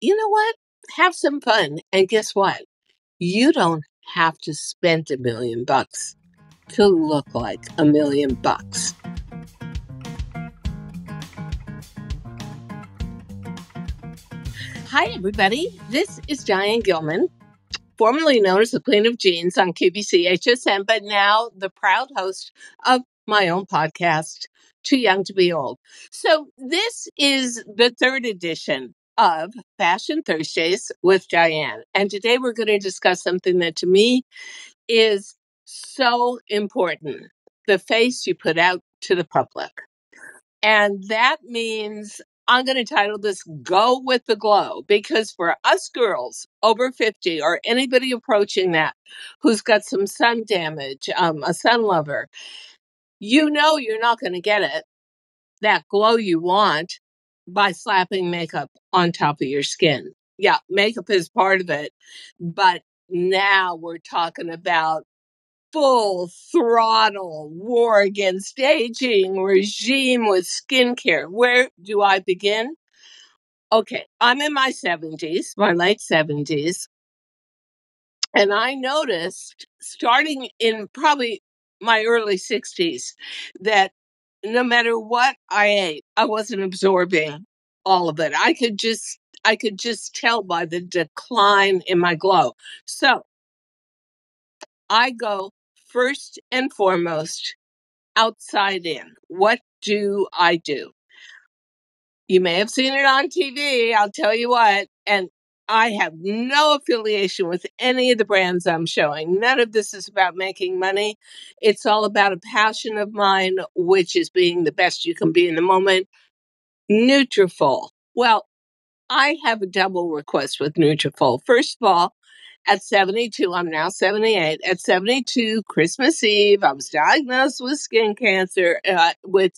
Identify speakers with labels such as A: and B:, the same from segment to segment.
A: you know what? Have some fun. And guess what? You don't have to spend $1 million to look like $1 million. Hi, everybody. This is Diane Gilman, formerly known as the Queen of Jeans on QVC HSN, but now the proud host of my own podcast, Too Young to Be Old. So this is the third edition of Fashion Thursdays with Diane. And today we're going to discuss something that to me is so important, the face you put out to the public. And that means I'm going to title this Go with the Glow, because for us girls over 50 or anybody approaching that who's got some sun damage, a sun lover, you know you're not going to get it, that glow you want, by slapping makeup on top of your skin. Yeah, makeup is part of it, but now we're talking about full throttle war against aging regime with skincare. Where do I begin? Okay, I'm in my 70s, my late 70s, and I noticed starting in probably my early 60s that no matter what I ate, I wasn't absorbing all of it. I could just tell by the decline in my glow. So I go first and foremost outside in. What do I do? You may have seen it on TV, I'll tell you what, and I have no affiliation with any of the brands I'm showing. None of this is about making money. It's all about a passion of mine, which is being the best you can be in the moment. Nutrafol. Well, I have a double request with Nutrafol. First of all, at 72, I'm now 78. At 72, Christmas Eve, I was diagnosed with skin cancer, with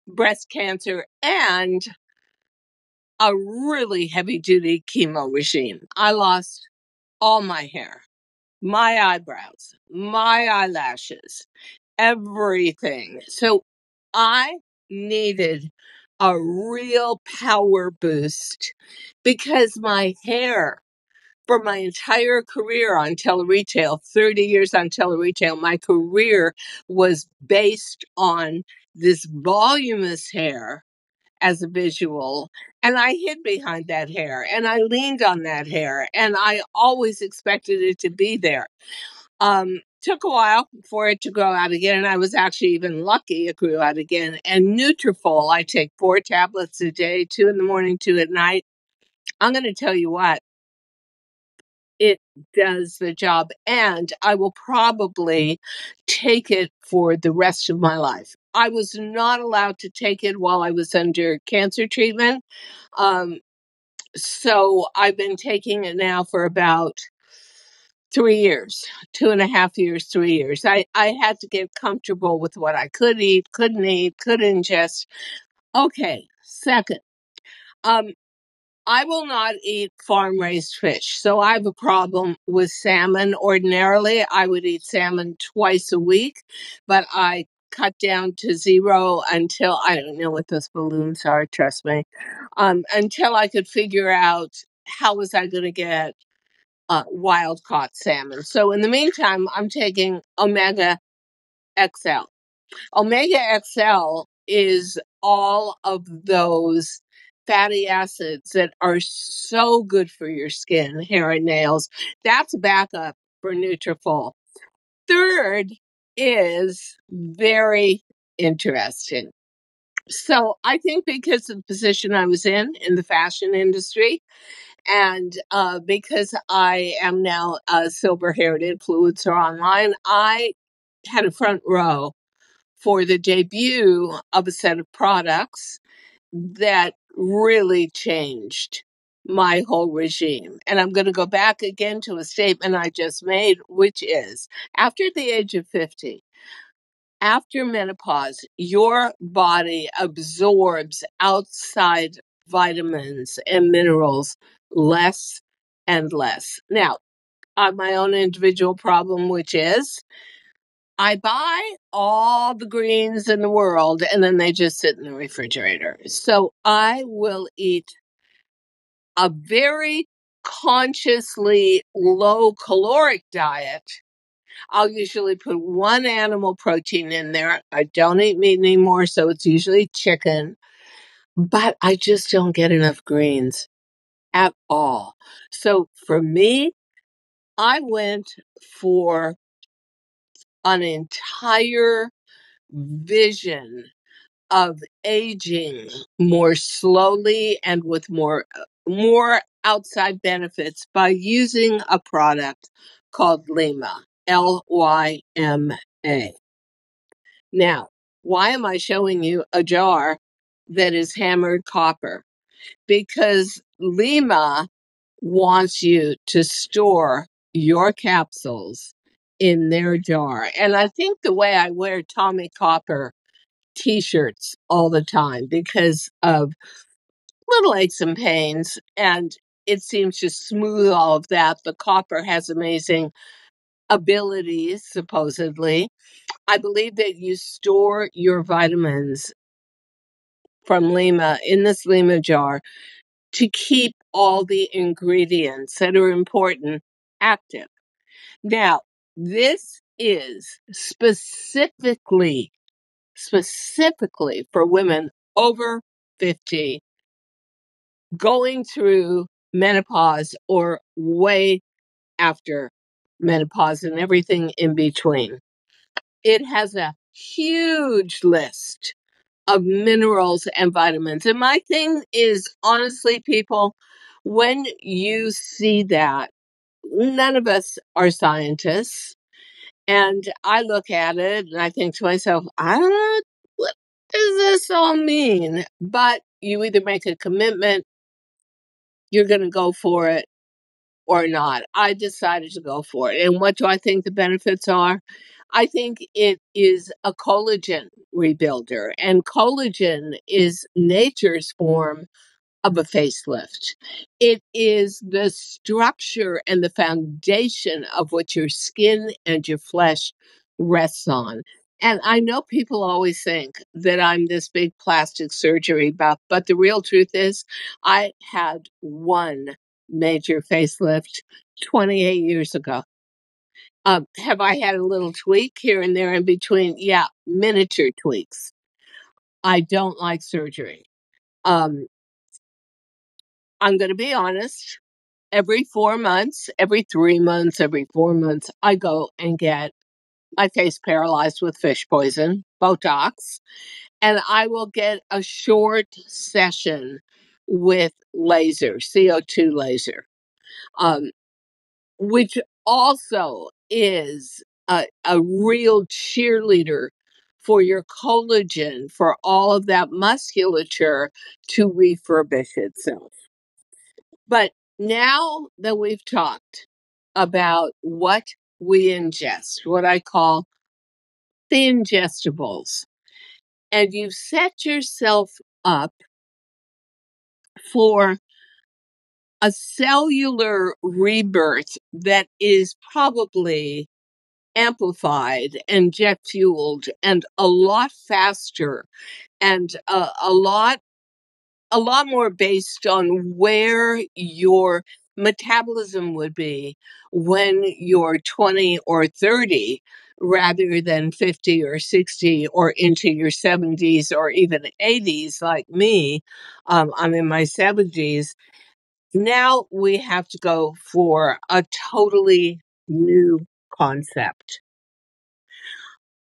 A: breast cancer, and a really heavy duty chemo regime. I lost all my hair, my eyebrows, my eyelashes, everything. So I needed a real power boost because my hair, for my entire career on teleretail, 30 years on teleretail, my career was based on this voluminous hair as a visual. And I hid behind that hair and I leaned on that hair and I always expected it to be there. Took a while for it to grow out again. And I was actually even lucky it grew out again. And Nutrafol, I take 4 tablets a day, 2 in the morning, 2 at night. I'm going to tell you what, it does the job, and I will probably take it for the rest of my life. I was not allowed to take it while I was under cancer treatment. So I've been taking it now for about 3 years, 2.5 years, 3 years. I had to get comfortable with what I could eat, couldn't eat, could ingest. Okay, second, I will not eat farm-raised fish. So I have a problem with salmon. Ordinarily, I would eat salmon twice a week, but I cut down to 0 until, I don't know what those balloons are, trust me, until I could figure out how was I going to get wild-caught salmon. So in the meantime, I'm taking Omega XL. Omega XL is all of those fatty acids that are so good for your skin, hair, and nails. That's a backup for Nutrafol. Third is very interesting. So I think because of the position I was in the fashion industry, and because I am now a silver-haired influencer online, I had a front row for the debut of a set of products that really changed my whole regime. And I'm going to go back again to a statement I just made, which is after the age of 50, after menopause, your body absorbs outside vitamins and minerals less and less. Now, I have my own individual problem, which is I buy all the greens in the world and then they just sit in the refrigerator. So I will eat a very consciously low caloric diet, I'll usually put one animal protein in there. I don't eat meat anymore, so it's usually chicken, but I just don't get enough greens at all. So for me, I went for an entire vision of aging more slowly and with more outside benefits by using a product called Lyma, Lyma. Now, why am I showing you a jar that is hammered copper? Because Lyma wants you to store your capsules in their jar. And I think the way I wear Tommy Copper t-shirts all the time because of little aches and pains, and it seems to smooth all of that. The copper has amazing abilities, supposedly. I believe that you store your vitamins from Lyma in this Lyma jar to keep all the ingredients that are important active. Now, this is specifically for women over 50 going through menopause or way after menopause and everything in between. It has a huge list of minerals and vitamins. And my thing is, honestly, people, when you see that, none of us are scientists. And I look at it and I think to myself, I don't know, what does this all mean? But you either make a commitment, you're going to go for it, or not. I decided to go for it. And what do I think the benefits are? I think it is a collagen rebuilder, and collagen is nature's form of a facelift. It is the structure and the foundation of what your skin and your flesh rests on. And I know people always think that I'm this big plastic surgery buff, but the real truth is I had one major facelift 28 years ago. Have I had a little tweak here and there in between? Yeah, miniature tweaks. I don't like surgery. Um, I'm going to be honest. Every 4 months, every 3 months, every 4 months, I go and get my face paralyzed with fish poison, Botox, and I will get a short session with laser, CO2 laser, um, which also is a real cheerleader for your collagen, for all of that musculature to refurbish itself. But now that we've talked about what we ingest, what I call the ingestibles, and you've set yourself up for a cellular rebirth that is probably amplified and jet fueled and a lot faster and a lot more based on where your metabolism would be when you're 20 or 30 rather than 50 or 60 or into your 70s or even 80s like me. I'm in my 70s. Now we have to go for a totally new concept.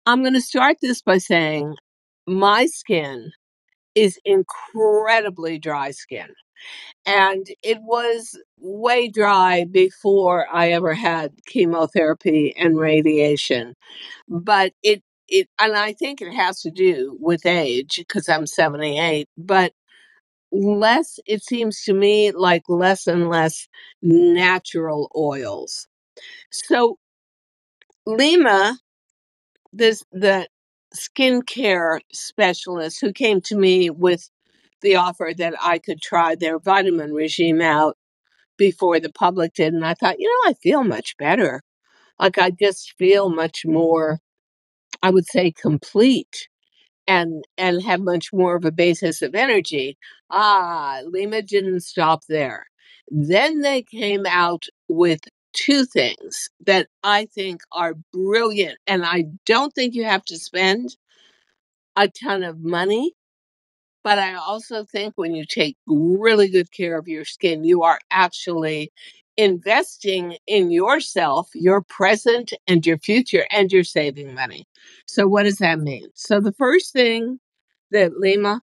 A: I'm going to start this by saying my skin is incredibly dry skin. And it was way dry before I ever had chemotherapy and radiation. But and I think it has to do with age because I'm 78, but it seems to me like less and less natural oils. So Lima, the skincare specialist who came to me with the offer that I could try their vitamin regime out before the public did. And I thought, I feel much better. Like I just feel much more, I would say, complete and have much more of a basis of energy. Lima didn't stop there. Then they came out with two things that I think are brilliant. And I don't think you have to spend a ton of money. But I also think when you take really good care of your skin, you are actually investing in yourself, your present and your future, and you're saving money. So what does that mean? So the first thing that Lyma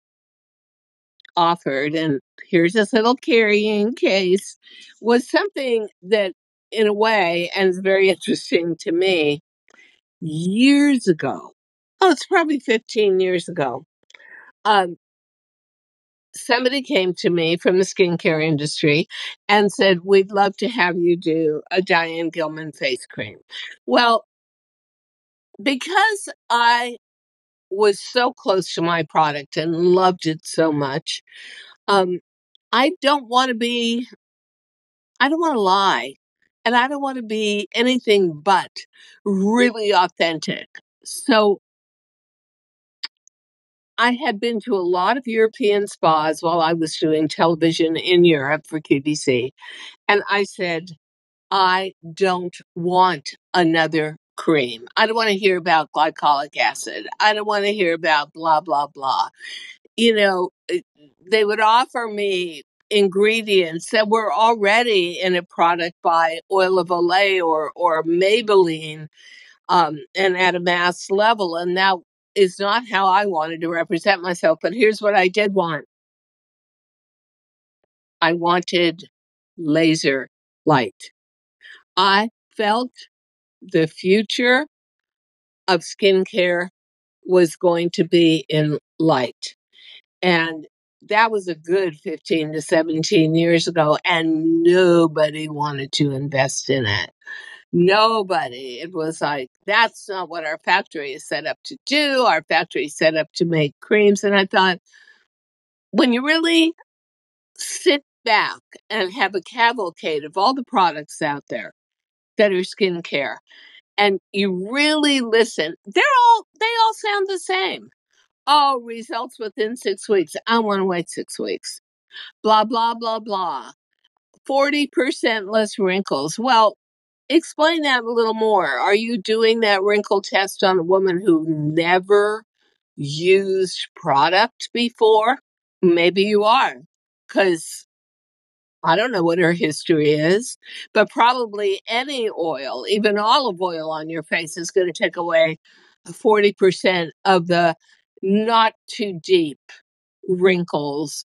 A: offered, and here's this little carrying case, was something that, in a way, and it's very interesting to me, years ago, oh, it's probably 15 years ago, um, somebody came to me from the skincare industry and said, we'd love to have you do a Diane Gilman face cream. Well, because I was so close to my product and loved it so much, um, I don't want to be, I don't want to lie. And I don't want to be anything but really authentic. So I had been to a lot of European spas while I was doing television in Europe for QVC. And I said, I don't want another cream. I don't want to hear about glycolic acid. I don't want to hear about blah, blah, blah. You know, they would offer me ingredients that were already in a product by Oil of Olay or Maybelline, and at a mass level. And that is not how I wanted to represent myself. But here's what I did want. I wanted laser light. I felt the future of skincare was going to be in light. And that was a good 15 to 17 years ago, and nobody wanted to invest in it. Nobody. It was like, that's not what our factory is set up to do. Our factory is set up to make creams. And I thought, when you really sit back and have a cavalcade of all the products out there that are skincare, and you really listen, they all sound the same. Oh, results within 6 weeks. I want to wait 6 weeks. Blah, blah, blah, blah. 40% less wrinkles. Well, explain that a little more. Are you doing that wrinkle test on a woman who never used product before? Maybe you are, because I don't know what her history is, but probably any oil, even olive oil on your face, is going to take away 40% of the not too deep wrinkles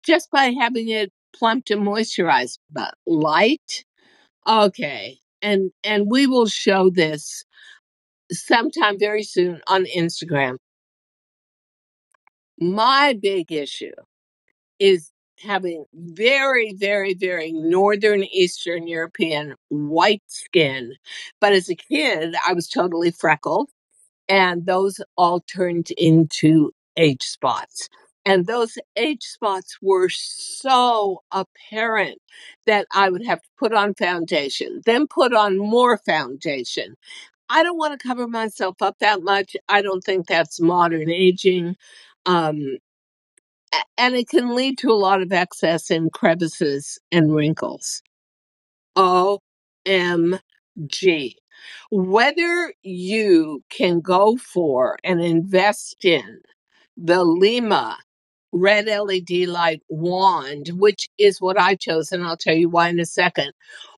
A: just by having it plumped and moisturized. But light, okay. And we will show this sometime very soon on Instagram. My big issue is having very, very, very Northern Eastern European white skin. But as a kid, I was totally freckled, and those all turned into age spots. And those age spots were so apparent that I would have to put on foundation, then put on more foundation. I don't want to cover myself up that much. I don't think that's modern aging. Um, and it can lead to a lot of excess in crevices and wrinkles. OMG. Whether you can go for and invest in the Lyma red LED light wand, which is what I chose, and I'll tell you why in a second,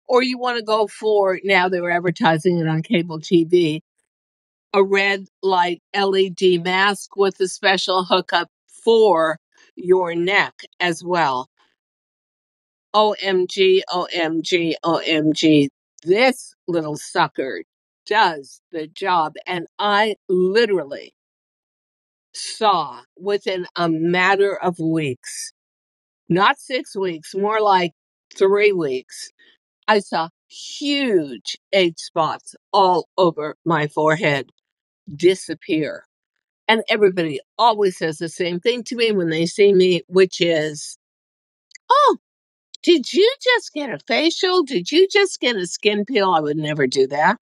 A: or you want to go for, now they're advertising it on cable TV, a red light LED mask with a special hookup for your neck as well. OMG, OMG, OMG. This little sucker does the job. And I literally saw within a matter of weeks, not 6 weeks, more like 3 weeks, I saw huge age spots all over my forehead disappear. And everybody always says the same thing to me when they see me, which is, oh, did you just get a facial? Did you just get a skin peel? I would never do that.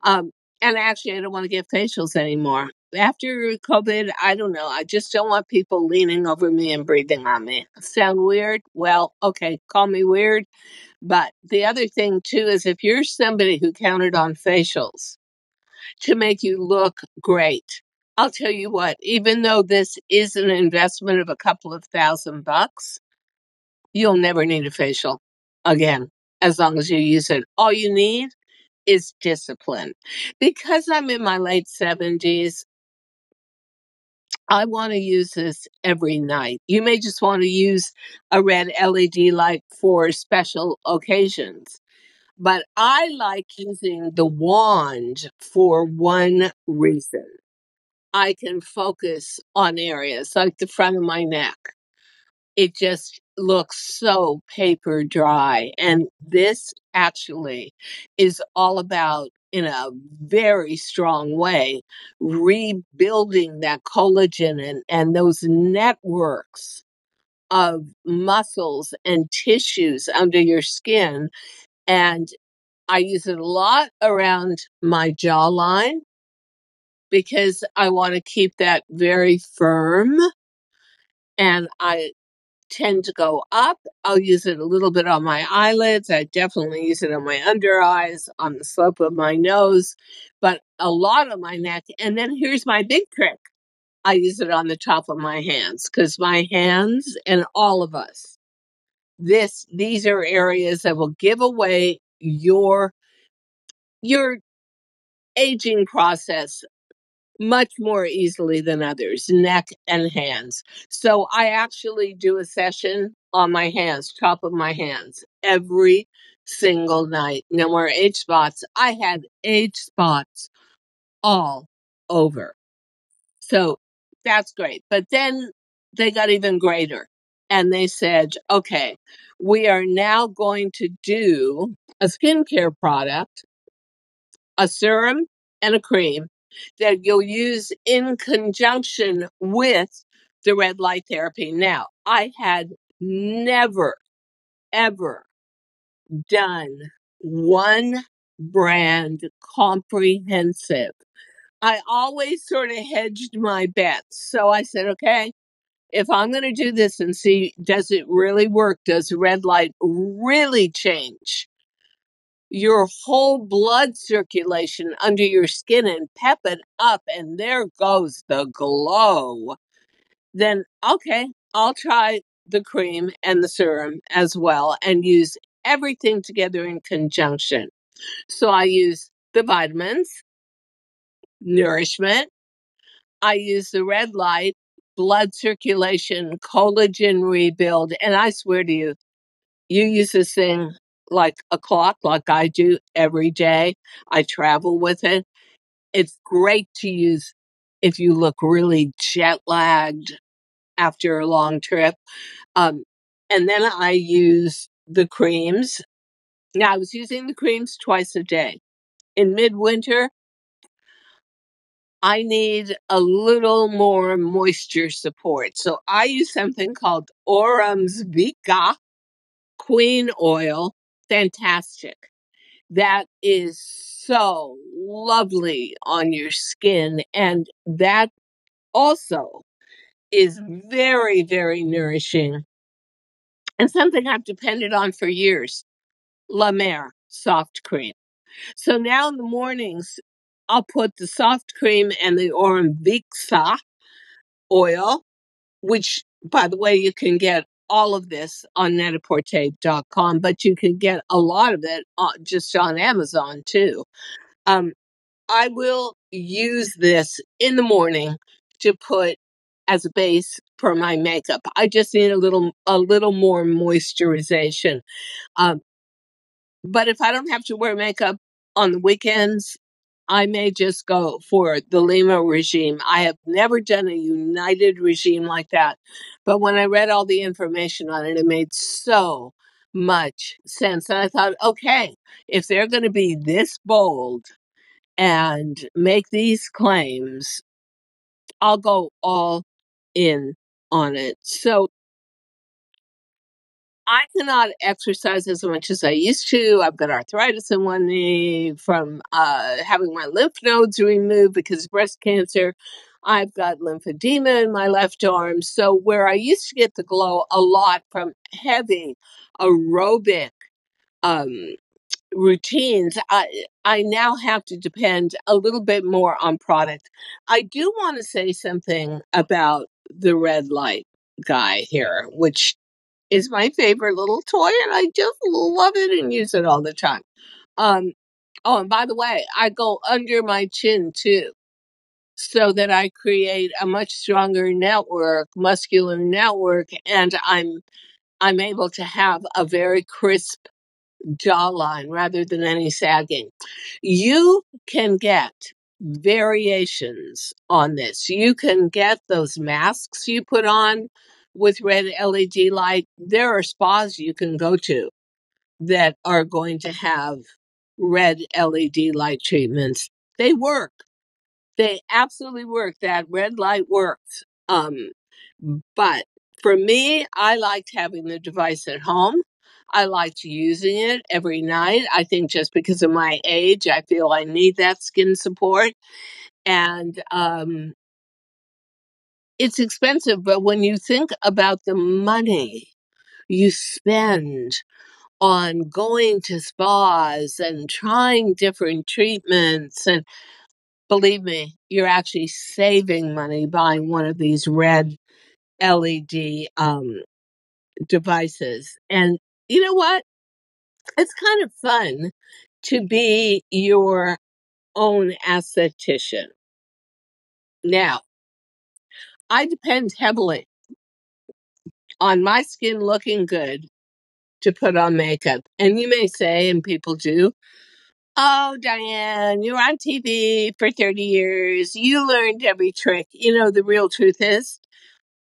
A: And actually, I don't want to get facials anymore. after COVID, I don't know. I just don't want people leaning over me and breathing on me. Sound weird? Well, okay, call me weird. But the other thing too is if you're somebody who counted on facials to make you look great, I'll tell you what, even though this is an investment of a couple of $1,000, you'll never need a facial again, as long as you use it. All you need is discipline. Because I'm in my late 70s, I want to use this every night. You may just want to use a red LED light for special occasions, but I like using the wand for one reason. I can focus on areas like the front of my neck. It just looks so paper dry. And this actually is all about, in a very strong way, rebuilding that collagen and those networks of muscles and tissues under your skin. And I use it a lot around my jawline because I want to keep that very firm. And I tend to go up. I'll use it a little bit on my eyelids. I definitely use it on my under eyes, on the slope of my nose, but a lot on my neck. And then here's my big trick. I use it on the top of my hands because my hands and all of us, these are areas that will give away your aging process much more easily than others, neck and hands. So I actually do a session on my hands, top of my hands, every single night. No more age spots. I had age spots all over. So that's great. But then they got even greater. And they said, okay, we are now going to do a skincare product, a serum and a cream that you'll use in conjunction with the red light therapy. Now, I had never, ever done one brand comprehensive. I always sort of hedged my bets. So I said, okay, if I'm going to do this and see, does it really work? Does red light really change your whole blood circulation under your skin and pep it up, and there goes the glow? Then, okay, I'll try the cream and the serum as well and use everything together in conjunction. So I use the vitamins, nourishment, I use the red light, blood circulation, collagen rebuild, and I swear to you, you use this thing like a clock, like I do every day. I travel with it. It's great to use if you look really jet lagged after a long trip. Um, and then I use the creams. Now, I was using the creams twice a day. In midwinter, I need a little more moisture support. So I use something called Orum's Vika Queen Oil. Fantastic. That is so lovely on your skin. And that also is very, very nourishing and something I've depended on for years. La Mer soft cream. So now in the mornings, I'll put the soft cream and the Orumvixa oil, which, by the way, you can get all of this on netaporte.com, but you can get a lot of it just on Amazon too. Um, I will use this in the morning to put as a base for my makeup. I just need a little more moisturization. Um, but if I don't have to wear makeup on the weekends, I may just go for the Lyma regime. I have never done a united regime like that. But when I read all the information on it, it made so much sense. And I thought, okay, if they're going to be this bold and make these claims, I'll go all in on it. So I cannot exercise as much as I used to. I've got arthritis in one knee from having my lymph nodes removed because of breast cancer. I've got lymphedema in my left arm. So where I used to get the glow a lot from heavy aerobic routines, I now have to depend a little bit more on product. I do want to say something about the red light guy here, which is my favorite little toy, and I just love it and use it all the time. Oh, and by the way, I go under my chin too, so that I create a much stronger network, muscular network, and I'm able to have a very crisp jawline rather than any sagging. You can get variations on this. You can get those masks you put on with red LED light. There are spas you can go to that are going to have red LED light treatments. They work. They absolutely work. That red light works. But for me, I liked having the device at home. I liked using it every night. I think just because of my age, I feel I need that skin support. And it's expensive, but when you think about the money you spend on going to spas and trying different treatments, and believe me, you're actually saving money buying one of these red LED devices. And you know what? It's kind of fun to be your own esthetician. Now, I depend heavily on my skin looking good to put on makeup. And you may say, and people do, oh, Diane, you were on TV for 30 years. You learned every trick. You know, the real truth is,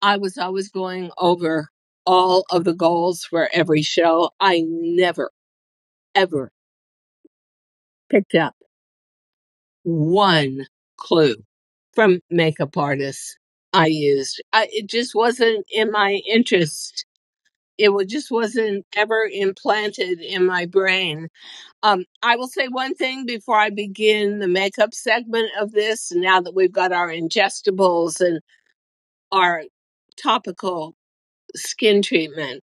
A: I was always going over all of the goals for every show. I never, ever picked up one clue from makeup artists I used. It just wasn't in my interest. Just wasn't ever implanted in my brain. I will say one thing before I begin the makeup segment of this. Now that we've got our ingestibles and our topical skin treatment,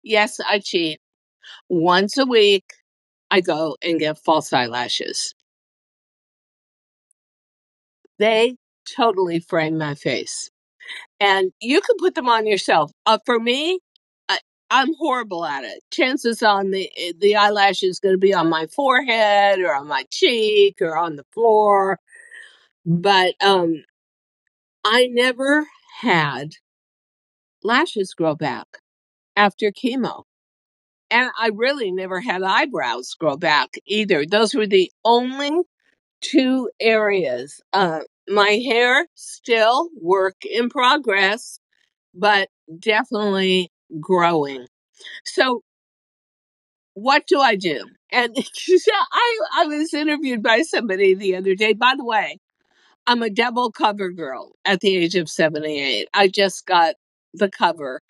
A: yes, I cheat. Once a week, I go and get false eyelashes. They totally frame my face. And you can put them on yourself. For me, I'm horrible at it. Chances on the eyelash is going to be on my forehead or on my cheek or on the floor. But I never had lashes grow back after chemo. And I really never had eyebrows grow back either. Those were the only two areas. My hair, still work in progress, but definitely growing. So what do I do? And I was interviewed by somebody the other day. By the way, I'm a double cover girl at the age of 78. I just got the cover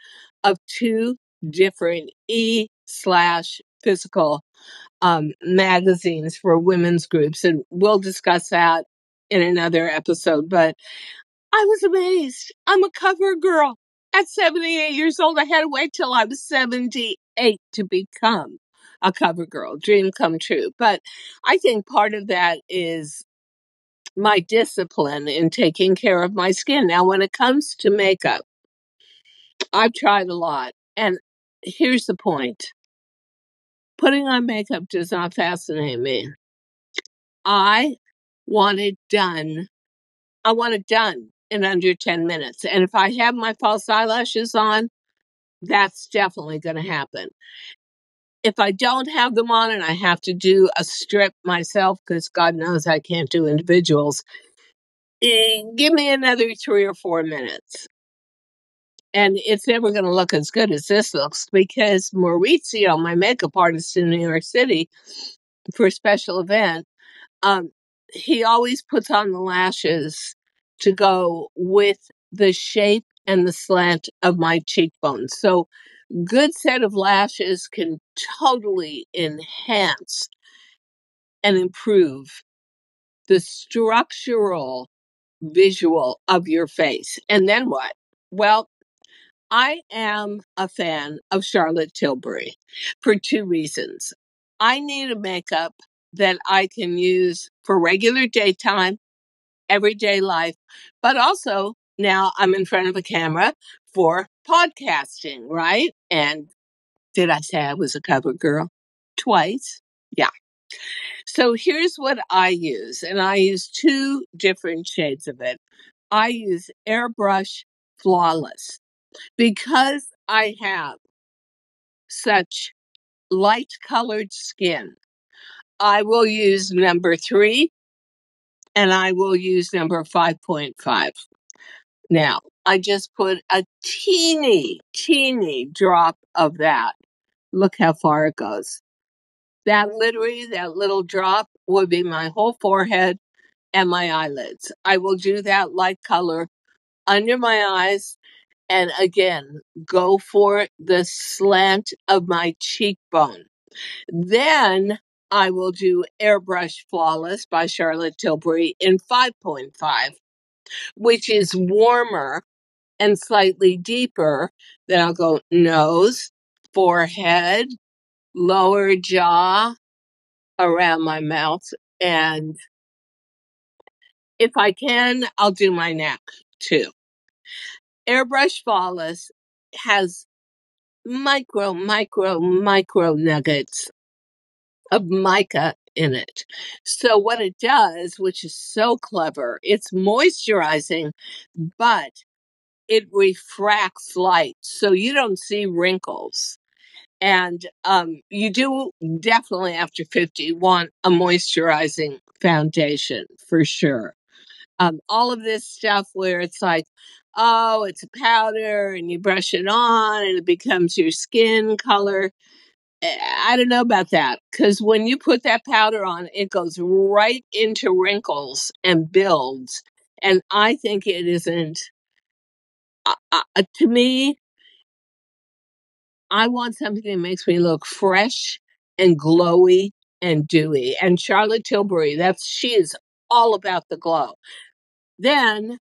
A: of two different E/physical magazines for women's groups. And we'll discuss that in another episode. But I was amazed. I'm a cover girl. At 78 years old, I had to wait till I was 78 to become a cover girl. Dream come true. But I think part of that is my discipline in taking care of my skin. Now, when it comes to makeup, I've tried a lot. And here's the point. Putting on makeup does not fascinate me. I want it done. I want it done in under 10 minutes. And if I have my false eyelashes on, that's definitely going to happen. If I don't have them on and I have to do a strip myself, because God knows I can't do individuals, give me another 3 or 4 minutes. And it's never going to look as good as this looks because Maurizio, my makeup artist in New York City, for a special event, he always puts on the lashes to go with the shape and the slant of my cheekbones. So good set of lashes can totally enhance and improve the structural visual of your face. And then what? Well, I am a fan of Charlotte Tilbury for two reasons. I need a makeup that I can use for regular daytime, everyday life, but also now I'm in front of a camera for podcasting, right? And did I say I was a cover girl? Twice. Yeah. So here's what I use, and I use two different shades of it. I use Airbrush Flawless because I have such light colored skin. I will use number 3 and I will use number 5.5. Now, I just put a teeny drop of that. Look how far it goes. That little drop would be my whole forehead and my eyelids. I will do that light color under my eyes. And again, go for the slant of my cheekbone. Then I will do Airbrush Flawless by Charlotte Tilbury in 5.5, which is warmer and slightly deeper. Then I'll go nose, forehead, lower jaw, around my mouth. And if I can, I'll do my neck too. Airbrush Flawless has micro nuggets of mica in it. So what it does, which is so clever, it's moisturizing, but it refracts light. So you don't see wrinkles. And you do definitely after 50 want a moisturizing foundation for sure. All of this stuff where it's like, oh, it's a powder and you brush it on and it becomes your skin color. I don't know about that because when you put that powder on, it goes right into wrinkles and builds. And I think it isn't, to me, I want something that makes me look fresh and glowy and dewy. And Charlotte Tilbury, she is all about the glow. Then,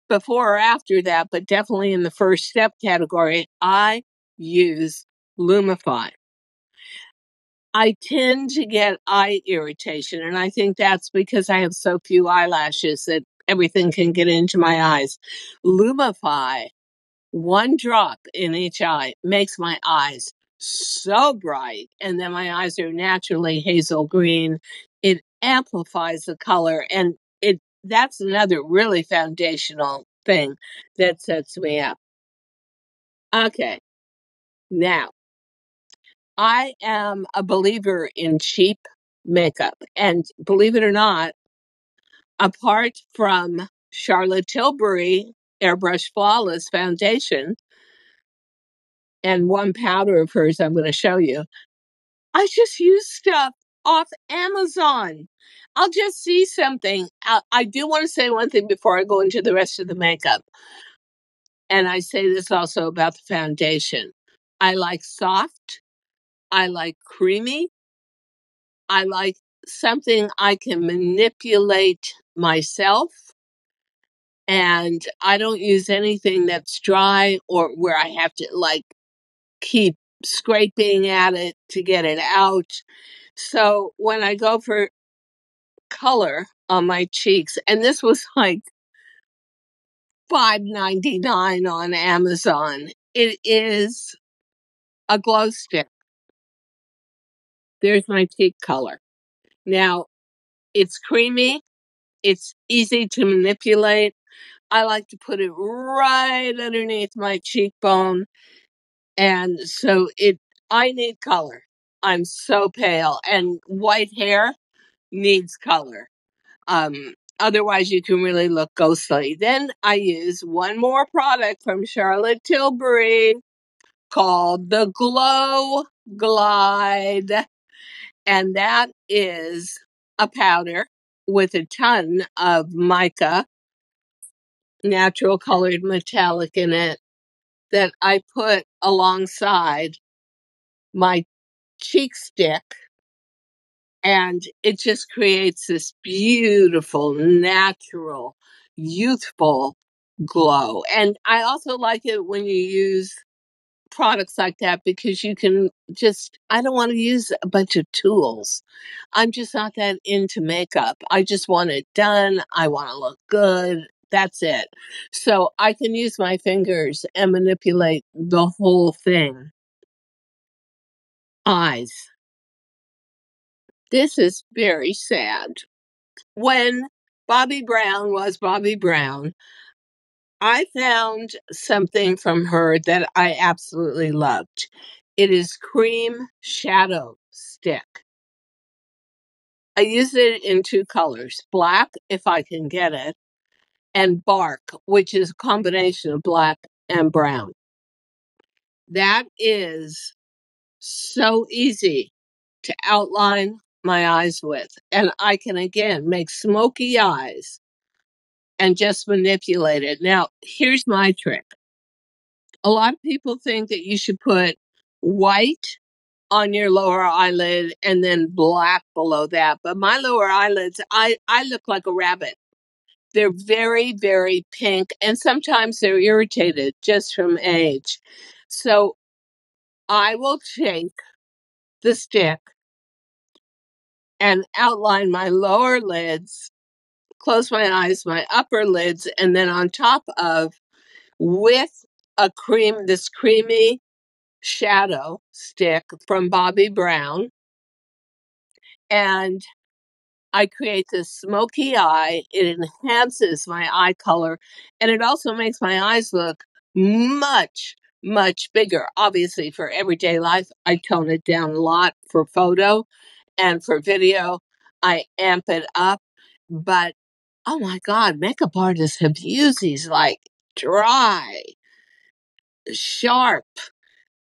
A: before or after that, but definitely in the first step category, I use Lumify. I tend to get eye irritation, and I think that's because I have so few eyelashes that everything can get into my eyes. Lumify, one drop in each eye, makes my eyes so bright, and then my eyes are naturally hazel green. It amplifies the color, and that's another really foundational thing that sets me up. Okay, now I am a believer in cheap makeup. And believe it or not, apart from Charlotte Tilbury Airbrush Flawless Foundation and one powder of hers I'm going to show you, I just use stuff off Amazon. I'll just see something. I do want to say one thing before I go into the rest of the makeup. And I say this also about the foundation. I like soft. I like creamy. I like something I can manipulate myself. And I don't use anything that's dry or where I have to keep scraping at it to get it out. So when I go for color on my cheeks, and this was like $5.99 on Amazon, it is a glow stick. There's my cheek color. Now, it's creamy. It's easy to manipulate. I like to put it right underneath my cheekbone. And so I need color. I'm so pale, and white hair needs color. Otherwise you can really look ghostly. Then I use one more product from Charlotte Tilbury called the Glow Glide. And that is a powder with a ton of mica, natural colored metallic in it, that I put alongside my cheek stick, and it just creates this beautiful, natural, youthful glow. And I also like it when you use products like that because you can just, I don't want to use a bunch of tools. I'm just not that into makeup. I just want it done. I want to look good. That's it. So I can use my fingers and manipulate the whole thing. Eyes. This is very sad. When Bobbi Brown was Bobbi Brown, I found something from her that I absolutely loved. It is Cream Shadow Stick. I use it in 2 colors, black, if I can get it, and bark, which is a combination of black and brown. That is so easy to outline my eyes with. And I can, again, make smoky eyes and just manipulate it. Now, here's my trick. A lot of people think that you should put white on your lower eyelid and then black below that. But my lower eyelids, I look like a rabbit. They're very, very pink, and sometimes they're irritated just from age. So I will take the stick and outline my lower lids, close my eyes, my upper lids, and then on top of, with this creamy shadow stick from Bobbi Brown. And I create this smoky eye. It enhances my eye color, and it also makes my eyes look much, much bigger. Obviously, for everyday life, I tone it down a lot for photo, and for video, I amp it up. But oh my God, makeup artists have used these like dry, sharp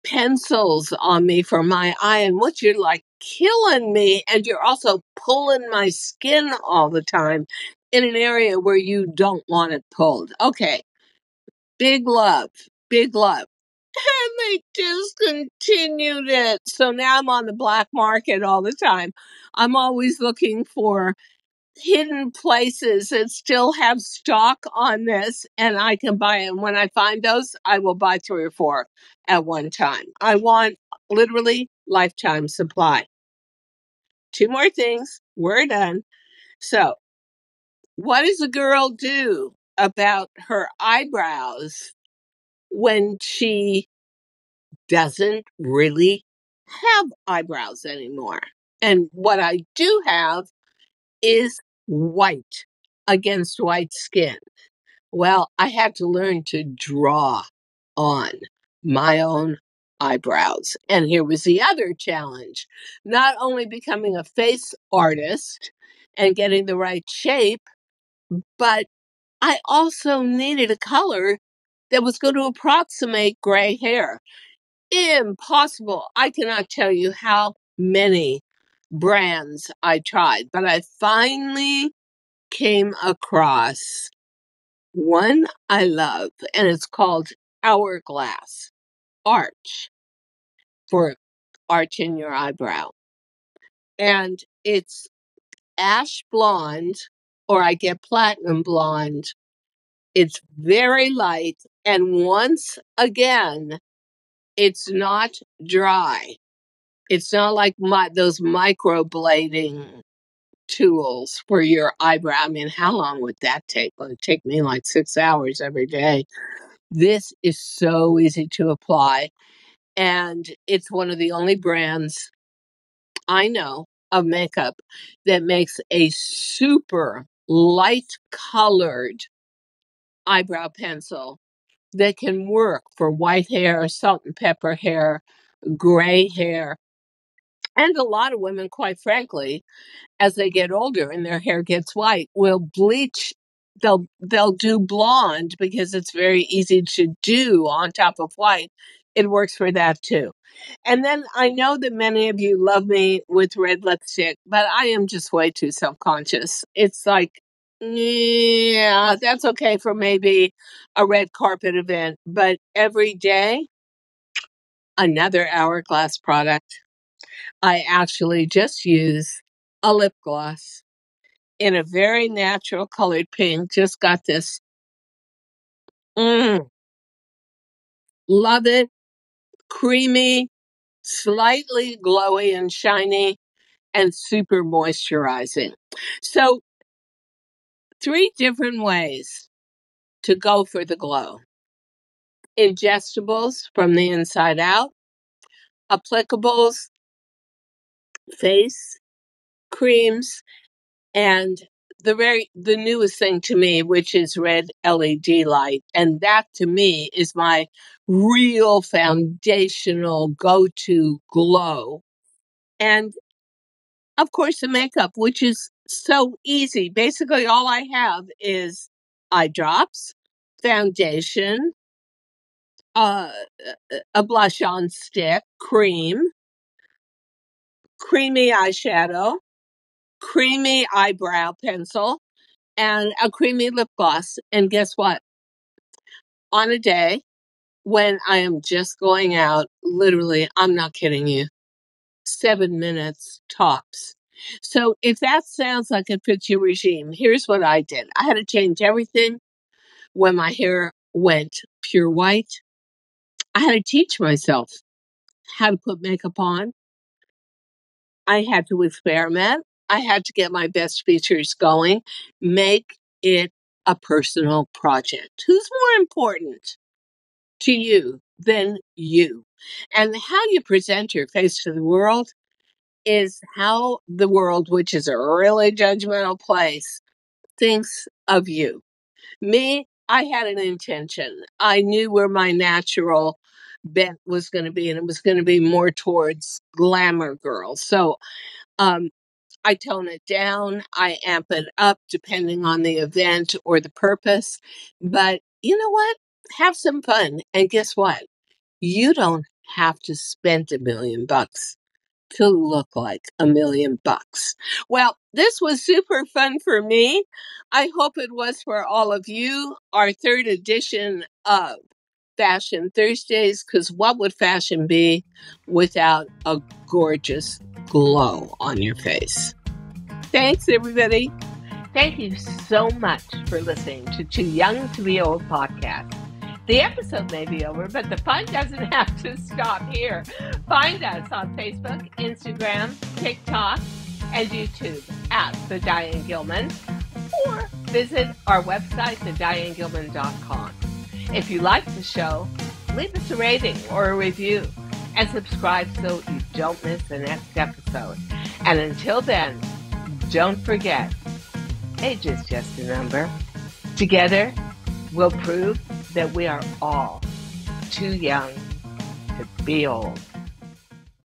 A: pencils on me for my eye, and what you're like killing me, and you're also pulling my skin all the time in an area where you don't want it pulled. Okay, big love, big love. And they discontinued it. So now I'm on the black market all the time. I'm always looking for hidden places that still have stock on this, and I can buy it. And when I find those, I will buy 3 or 4 at one time. I want literally lifetime supply. 2 more things. We're done. So, what does a girl do about her eyebrows when she doesn't really have eyebrows anymore? And what I do have is white against white skin. Well, I had to learn to draw on my own eyebrows. And here was the other challenge. Not only becoming a face artist and getting the right shape, but I also needed a color that was going to approximate gray hair. Impossible. I cannot tell you how many brands I tried, but I finally came across one I love, and it's called Hourglass Arch, for arching your eyebrow. And it's ash blonde, or I get platinum blonde. It's very light, and once again, it's not dry. It's not like those microblading tools for your eyebrow. I mean, how long would that take? Well, it'd take me like 6 hours every day. This is so easy to apply, and it's one of the only brands I know of makeup that makes a super light colored eyebrow pencil that can work for white hair, salt and pepper hair, gray hair, and a lot of women, quite frankly, as they get older and their hair gets white, will bleach. They'll do blonde because it's very easy to do on top of white. It works for that too. And then I know that many of you love me with red lipstick, but I am just way too self-conscious. It's like, yeah, that's okay for maybe a red carpet event, but every day, another Hourglass product. I actually just use a lip gloss in a very natural colored pink. Just got this. Love it. Creamy, slightly glowy and shiny, and super moisturizing. So 3 different ways to go for the glow. Ingestibles from the inside out, applicables, face creams, and the newest thing to me, which is red LED light. And that to me is my real foundational go-to glow. And of course, the makeup, which is so easy. Basically, all I have is eye drops, foundation, a blush on stick, creamy eyeshadow, creamy eyebrow pencil, and a creamy lip gloss. And guess what? On a day when I am just going out, literally, I'm not kidding you, 7 minutes tops. So if that sounds like it fits your regime, here's what I did. I had to change everything when my hair went pure white. I had to teach myself how to put makeup on. I had to experiment. I had to get my best features going, make it a personal project. Who's more important to you than you? And how you present your face to the world is how the world, which is a really judgmental place, thinks of you. Me, I had an intention. I knew where my natural bent was going to be, and it was going to be more towards glamour girl. So I tone it down, I amp it up depending on the event or the purpose. But you know what? Have some fun. And guess what? You don't have to spend $1 million to look like $1 million. Well, this was super fun for me. I hope it was for all of you. Our 3rd edition of Fashion Thursdays, because what would fashion be without a gorgeous glow on your face? Thanks, everybody. Thank you so much for listening to Too Young to Be Old podcast. The episode may be over, but the fun doesn't have to stop here. Find us on Facebook, Instagram, TikTok, and YouTube at The Diane Gilman, or visit our website, thedianegilman.com. If you like the show, leave us a rating or a review and subscribe so you don't miss the next episode. And until then, don't forget, age is just a number. Together, we'll prove that we are all too young to be old.